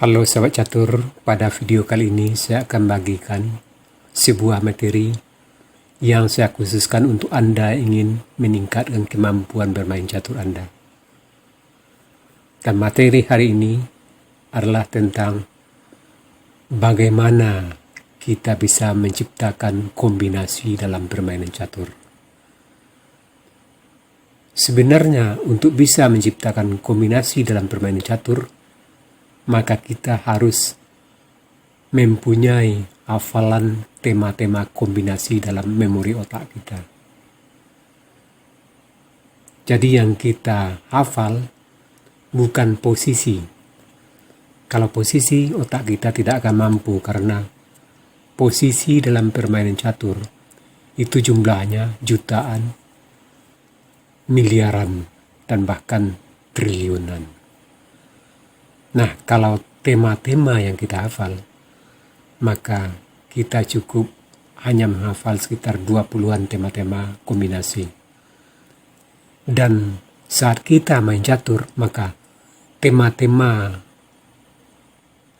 Halo Sobat Catur, pada video kali ini saya akan bagikan sebuah materi yang saya khususkan untuk Anda ingin meningkatkan kemampuan bermain catur Anda. Dan materi hari ini adalah tentang bagaimana kita bisa menciptakan kombinasi dalam permainan catur. Sebenarnya untuk bisa menciptakan kombinasi dalam permainan catur, maka kita harus mempunyai hafalan tema-tema kombinasi dalam memori otak kita. Jadi yang kita hafal bukan posisi. Kalau posisi, otak kita tidak akan mampu karena posisi dalam permainan catur itu jumlahnya jutaan, miliaran, dan bahkan triliunan. Nah, kalau tema-tema yang kita hafal, maka kita cukup hanya menghafal sekitar 20-an tema-tema kombinasi. Dan saat kita main catur, maka tema-tema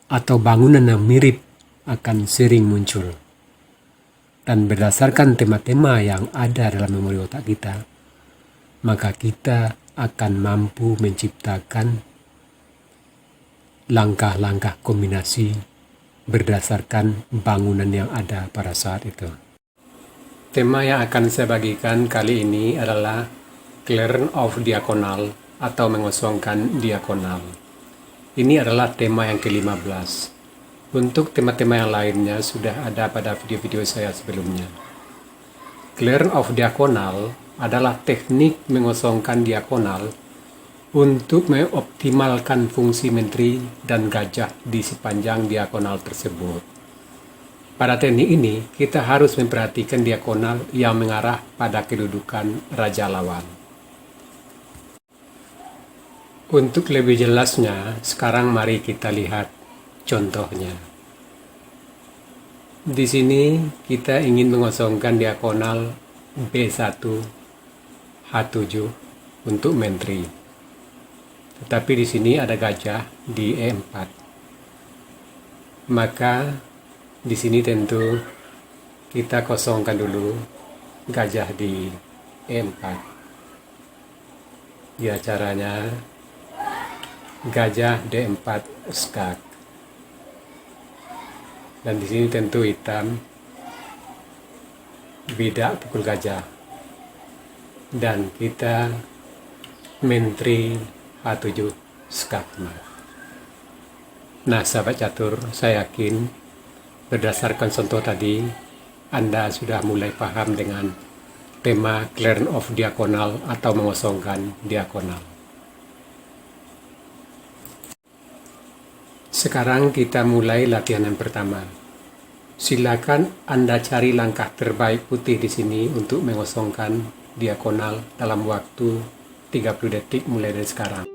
atau bangunan yang mirip akan sering muncul. Dan berdasarkan tema-tema yang ada dalam memori otak kita, maka kita akan mampu menciptakan langkah-langkah kombinasi berdasarkan bangunan yang ada pada saat itu. Tema yang akan saya bagikan kali ini adalah clearance of diagonal atau mengosongkan diagonal. Ini adalah tema yang ke-15. Untuk tema-tema yang lainnya sudah ada pada video-video saya sebelumnya. Clearance of diagonal adalah teknik mengosongkan diagonal untuk mengoptimalkan fungsi menteri dan gajah di sepanjang diagonal tersebut. Pada teknik ini, kita harus memperhatikan diagonal yang mengarah pada kedudukan raja lawan. Untuk lebih jelasnya, sekarang mari kita lihat contohnya. Di sini kita ingin mengosongkan diagonal B1, H7 untuk menteri. Tetapi di sini ada gajah di E4. Maka di sini tentu kita kosongkan dulu gajah di E4. Ya, caranya gajah D4 skak. Dan di sini tentu hitam bidak pukul gajah. Dan kita menteri H7 skakmat. Nah, sahabat catur, saya yakin berdasarkan contoh tadi, Anda sudah mulai paham dengan tema clearance of diagonal atau mengosongkan diagonal. Sekarang kita mulai latihan yang pertama. Silakan Anda cari langkah terbaik putih di sini untuk mengosongkan diagonal dalam waktu 30 detik mulai dari sekarang.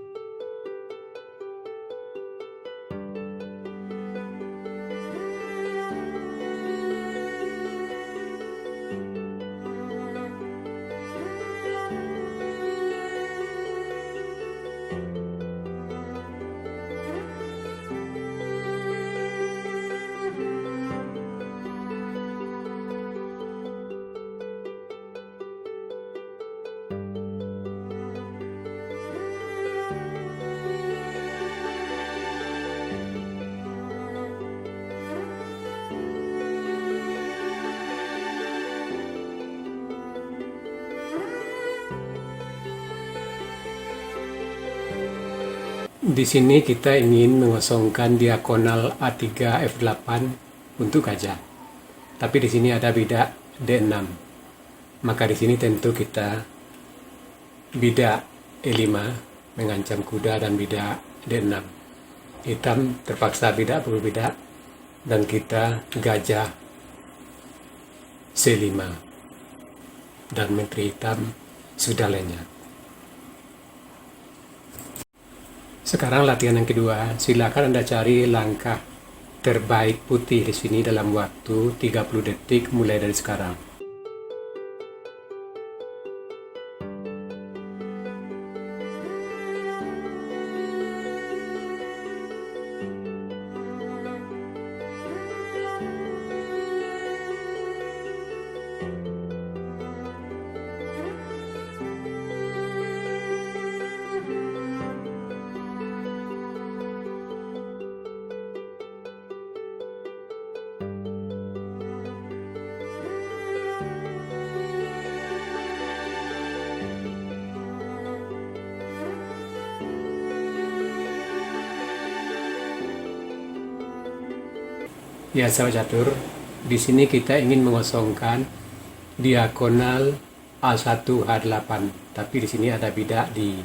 Di sini kita ingin mengosongkan diagonal A3 F8 untuk gajah. Tapi di sini ada bidak D6. Maka di sini tentu kita bidak E5 mengancam kuda dan bidak D6. Hitam terpaksa bidak pukul bidak dan kita gajah C5. Dan menteri hitam sudah lenyap. Sekarang latihan yang kedua, silakan Anda cari langkah terbaik putih di sini dalam waktu 30 detik mulai dari sekarang. Ya, sahabat catur, di sini kita ingin mengosongkan diagonal A1 H8, tapi di sini ada bidak di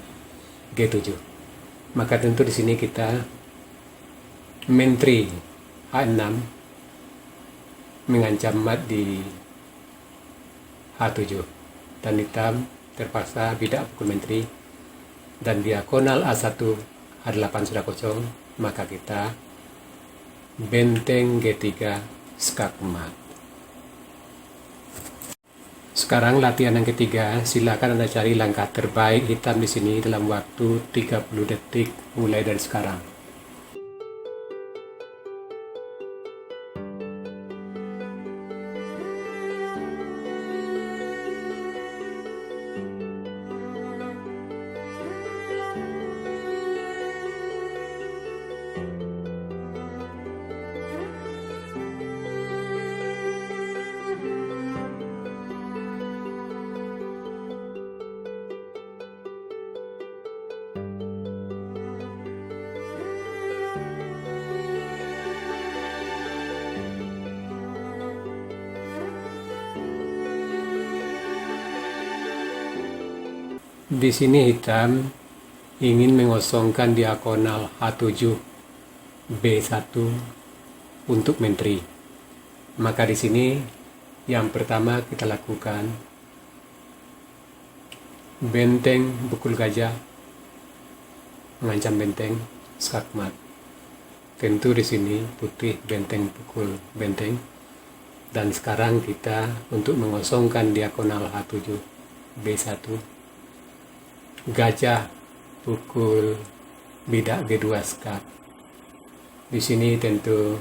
G7. Maka tentu di sini kita mentri H6 mengancam mat di H7 dan hitam terpaksa bidak pukul mentri dan diagonal A1 H8 sudah kosong, maka kita benteng G3 skakmat. Sekarang latihan yang ketiga, silakan Anda cari langkah terbaik hitam di sini dalam waktu 30 detik mulai dari sekarang. Di sini hitam ingin mengosongkan diagonal H7 B1 untuk menteri. Maka di sini yang pertama kita lakukan benteng pukul gajah mengancam benteng skakmat. Tentu di sini putih benteng pukul benteng. Dan sekarang kita untuk mengosongkan diagonal H7 B1 gajah pukul bidak G2 skak. Di sini tentu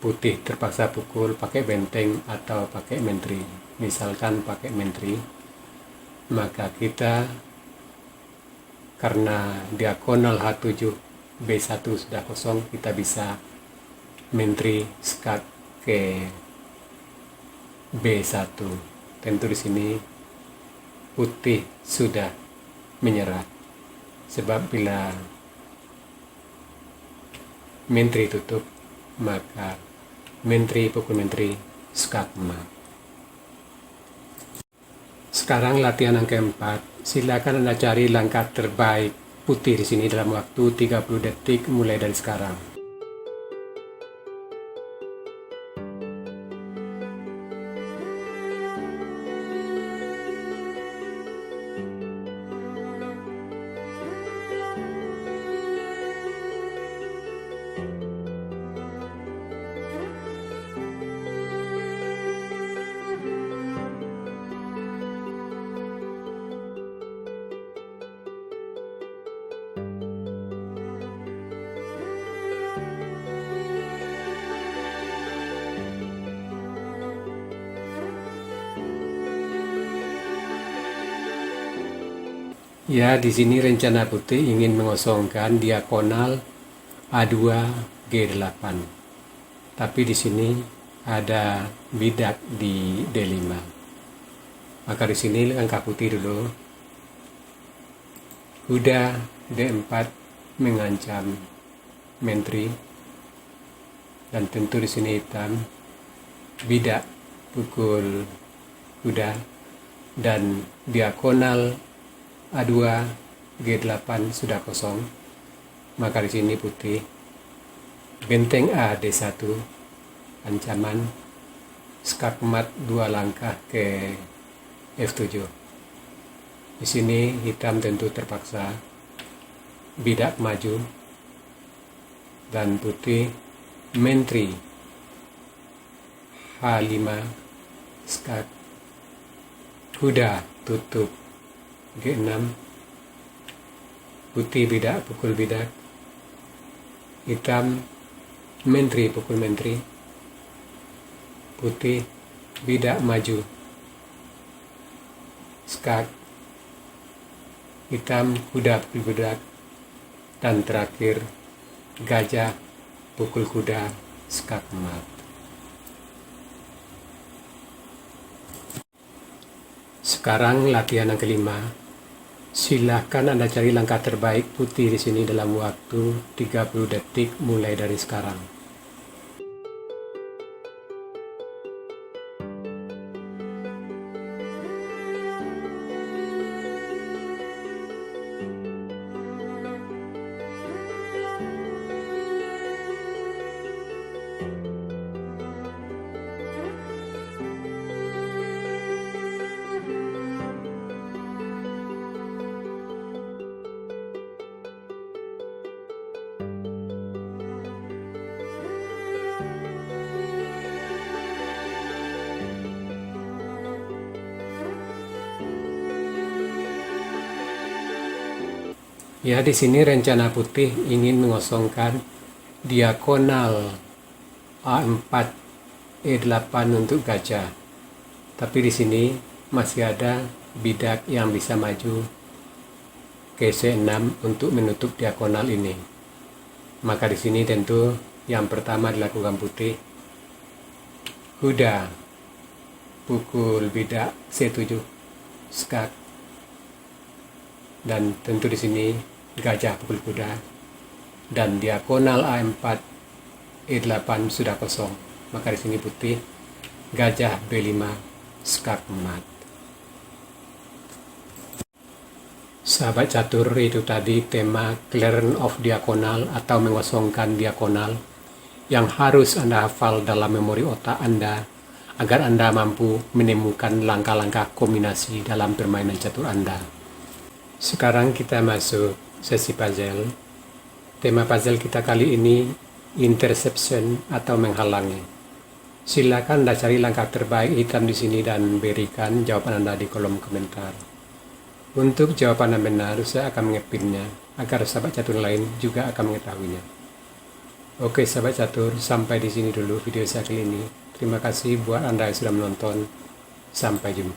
putih terpaksa pukul pakai benteng atau pakai menteri. Misalkan pakai menteri, maka kita karena diagonal H7 B1 sudah kosong, kita bisa menteri skak ke B1. Tentu di sini putih sudah menyerah, sebab bila menteri tutup maka menteri pukul menteri skakmat. Sekarang latihan yang keempat, silakan Anda cari langkah terbaik putih di sini dalam waktu 30 detik mulai dari sekarang. Ya, di sini rencana putih ingin mengosongkan diagonal A2 G8. Tapi di sini ada bidak di D5. Maka di sini langkah putih dulu. Kuda D4 mengancam menteri. Dan tentu di sini hitam bidak pukul kuda dan diagonal A2 G8 sudah kosong, maka di sini putih benteng A D1 ancaman skakmat 2 langkah ke F7. Di sini hitam tentu terpaksa bidak maju dan putih menteri H5 skak kuda tutup G6 putih bidak pukul bidak, hitam menteri pukul menteri, putih bidak maju, skak, hitam, kuda berbudak, dan terakhir gajah, pukul kuda, skak mat. Sekarang latihan yang kelima. Silahkan Anda cari langkah terbaik putih di sini dalam waktu 30 detik mulai dari sekarang. Ya, di sini rencana putih ingin mengosongkan diagonal A4 E8 untuk gajah. Tapi di sini masih ada bidak yang bisa maju ke C6 untuk menutup diagonal ini. Maka di sini tentu yang pertama dilakukan putih. Kuda, pukul bidak C7, skak. Dan tentu di sini gajah pukul kuda, dan diagonal A4 E8 sudah kosong, maka di sini putih, gajah B5, skak mat. Sahabat catur, itu tadi tema clearance of diagonal atau mengosongkan diagonal yang harus Anda hafal dalam memori otak Anda agar Anda mampu menemukan langkah-langkah kombinasi dalam permainan catur Anda. Sekarang kita masuk sesi puzzle. Tema puzzle kita kali ini interception atau menghalangi. Silakan Anda cari langkah terbaik hitam di sini dan berikan jawaban Anda di kolom komentar. Untuk jawaban yang benar, saya akan mengepinnya agar sahabat catur lain juga akan mengetahuinya. Oke sahabat catur, sampai di sini dulu video saya kali ini. Terima kasih buat Anda yang sudah menonton. Sampai jumpa.